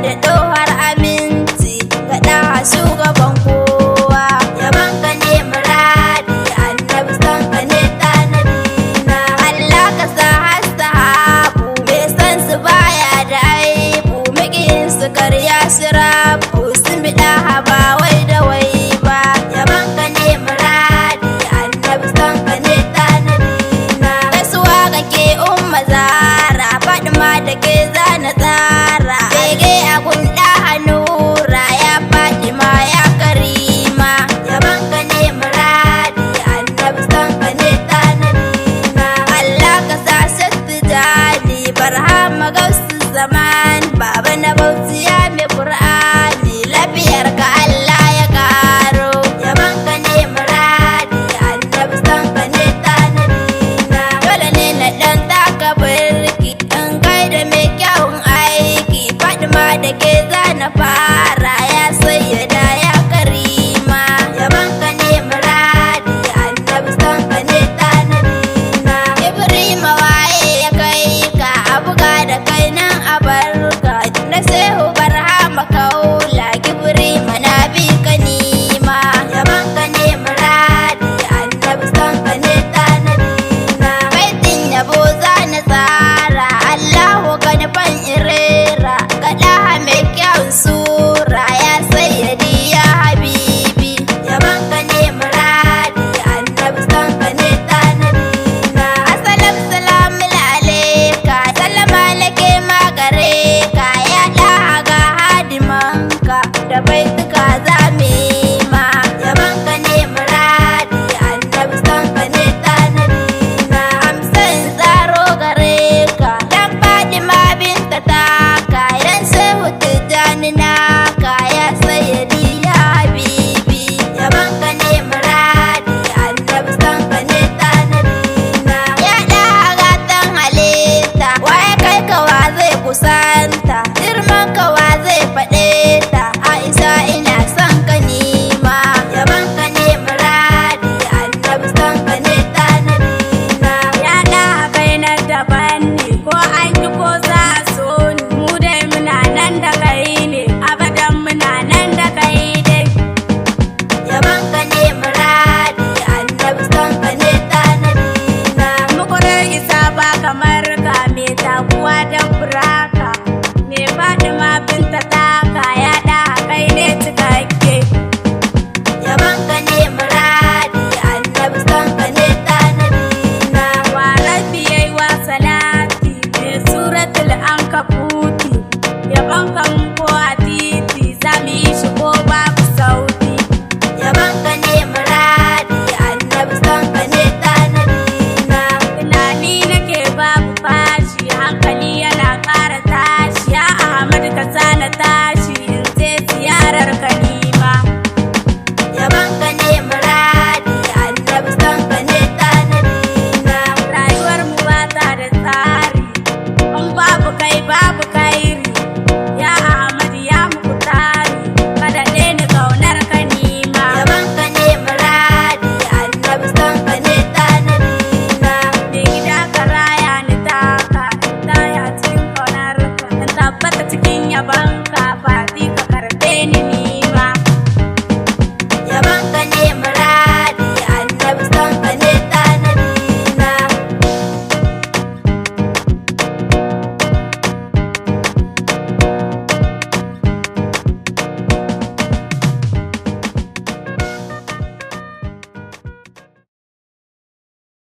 da ɗohar aminci ga ɗaha shugaban kowa. Yaban ka ne muradi, annabi san ka ne tanadina. Allah ka sa hasta habu, mai san su baya da aibu, maƙiyin su karya shi rabu, sun bi ɗaha ba wai da wai ba. Yaban ka ne muradi, annabi san ka ne tanadina. Gaisuwa kake umma zara, Fatima da ke zana tsara, bege a gunda hannura ya Fatima ya Karima. Yaban ka ne muradi, annabi san ka ne tanadina. Allah ka sa shatti jani, barhama gausu zaman, baba na bauchi ya mai Qur'ani, lafiyar ka Allah ya karo. Yaban ka ne muradi, annabi san ka ne tanadina. Dole ne na dan taka birki in gaida mai kyawun aiki, Fatima da ke zana fara ya sayyada ya Karima. Yaban ka ne muradi, annabi san ka ne tanadina. Ibrahima waye ya kai ka, a buga da kai nan a barka, na sehu barhama kaula, Ibrahima na bi ka nima. Yaban ka ne muradi, annabi san ka ne tanadina. Baitin yabo zana tsara, Allahu ka nufan irera, ka ɗaha mai kyawun sura ya sayyadi ya habibi. Yaban ka ne muradi, annabi san ka ne tanadina. Assalam salamu alaika, sallama lake magare ka, ya ɗaha ga hadimanka da baituka zamima. Yaban ka ne muradi, annabi san ka ne tanadina. Amsan tsaro gare ka, dan Fatima binta taka, idan shehu tijjani na